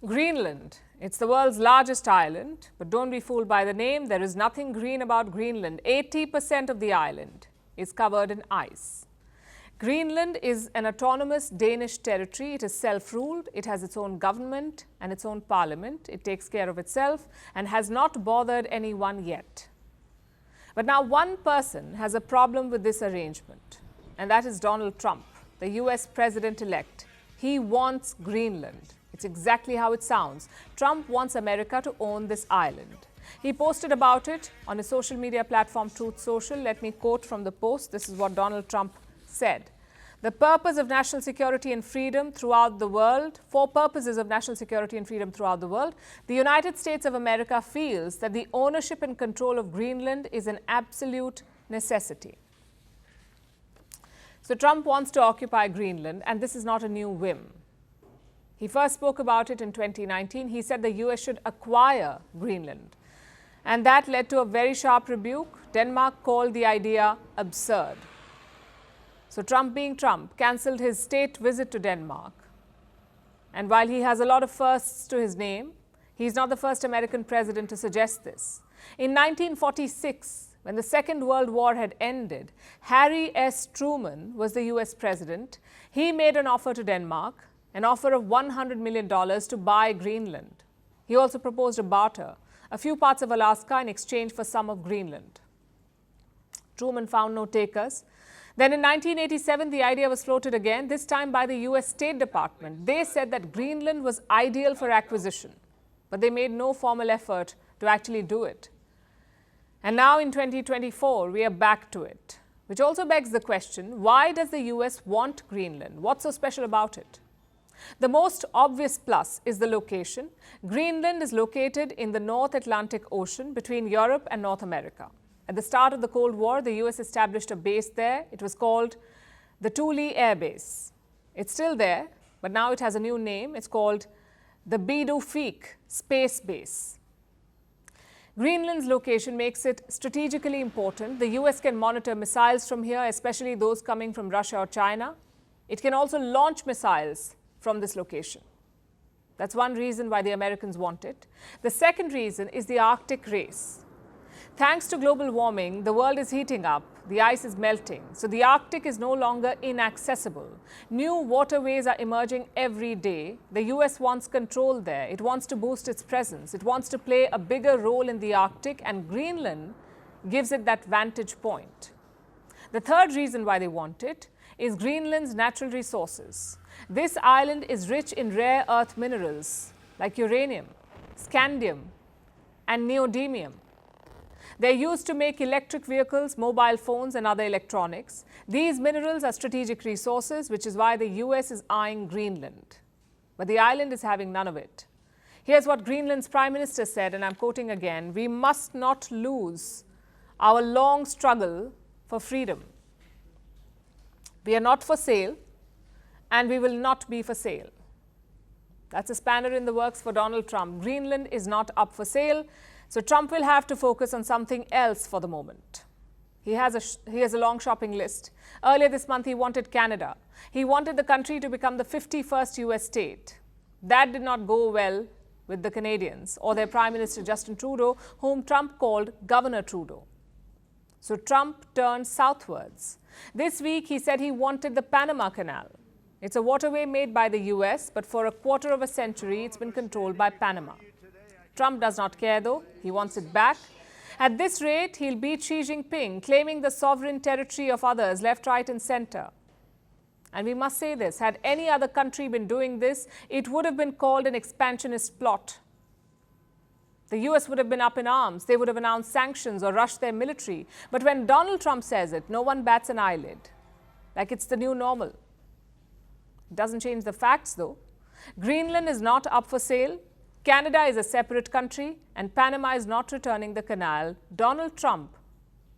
Greenland. It's the world's largest island, but don't be fooled by the name. There is nothing green about Greenland. 80% of the island is covered in ice. Greenland is an autonomous Danish territory. It is self-ruled. It has its own government and its own parliament. It takes care of itself and has not bothered anyone yet. But now one person has a problem with this arrangement, and that is Donald Trump, the US president-elect. He wants Greenland. It's exactly how it sounds. Trump wants America to own this island. He posted about it on his social media platform Truth Social. Let me quote from the post. This is what Donald Trump said. The purpose of national security and freedom throughout the world, for purposes of national security and freedom throughout the world, the United States of America feels that the ownership and control of Greenland is an absolute necessity. So Trump wants to occupy Greenland, and this is not a new whim. He first spoke about it in 2019. He said the US should acquire Greenland. And that led to a very sharp rebuke. Denmark called the idea absurd. So Trump, being Trump, cancelled his state visit to Denmark. And while he has a lot of firsts to his name, he's not the first American president to suggest this. In 1946, when the Second World War had ended, Harry Truman was the US president. He made an offer to Denmark, an offer of $100 million to buy Greenland. He also proposed a barter, a few parts of Alaska in exchange for some of Greenland. Truman found no takers. Then in 1987, the idea was floated again, this time by the US State Department. They said that Greenland was ideal for acquisition, but they made no formal effort to actually do it. And now in 2024, we are back to it, which also begs the question, why does the US want Greenland? What's so special about it? The most obvious plus is the location. Greenland is located in the North Atlantic Ocean between Europe and North America. At the start of the Cold War, the US established a base there. It was called the Thule Air Base. It's still there, but now it has a new name. It's called the Bidufik Space Base. Greenland's location makes it strategically important. The US can monitor missiles from here, especially those coming from Russia or China. It can also launch missiles from this location. That's one reason why the Americans want it. The second reason is the Arctic race. Thanks to global warming, the world is heating up. The ice is melting. So the Arctic is no longer inaccessible. New waterways are emerging every day. The US wants control there. It wants to boost its presence. It wants to play a bigger role in the Arctic, and Greenland gives it that vantage point. The third reason why they want it is Greenland's natural resources. This island is rich in rare earth minerals like uranium, scandium, and neodymium. They're used to make electric vehicles, mobile phones, and other electronics. These minerals are strategic resources, which is why the US is eyeing Greenland. But the island is having none of it. Here's what Greenland's Prime Minister said, and I'm quoting again, "We must not lose our long struggle for freedom. We are not for sale, and we will not be for sale." That's a spanner in the works for Donald Trump. Greenland is not up for sale, so Trump will have to focus on something else for the moment. He has a long shopping list. Earlier this month, he wanted Canada. He wanted the country to become the 51st US state. That did not go well with the Canadians or their Prime Minister Justin Trudeau, whom Trump called Governor Trudeau. So Trump turned southwards. This week, he said he wanted the Panama Canal. It's a waterway made by the US, but for a quarter of a century, it's been controlled by Panama. Trump does not care, though. He wants it back. At this rate, he'll beat Xi Jinping, claiming the sovereign territory of others, left, right, and center. And we must say this, had any other country been doing this, it would have been called an expansionist plot. The US would have been up in arms. They would have announced sanctions or rushed their military. But when Donald Trump says it, no one bats an eyelid. Like it's the new normal. It doesn't change the facts, though. Greenland is not up for sale. Canada is a separate country, and Panama is not returning the canal. Donald Trump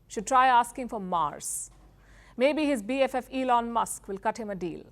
should try asking for Mars. Maybe his BFF Elon Musk will cut him a deal.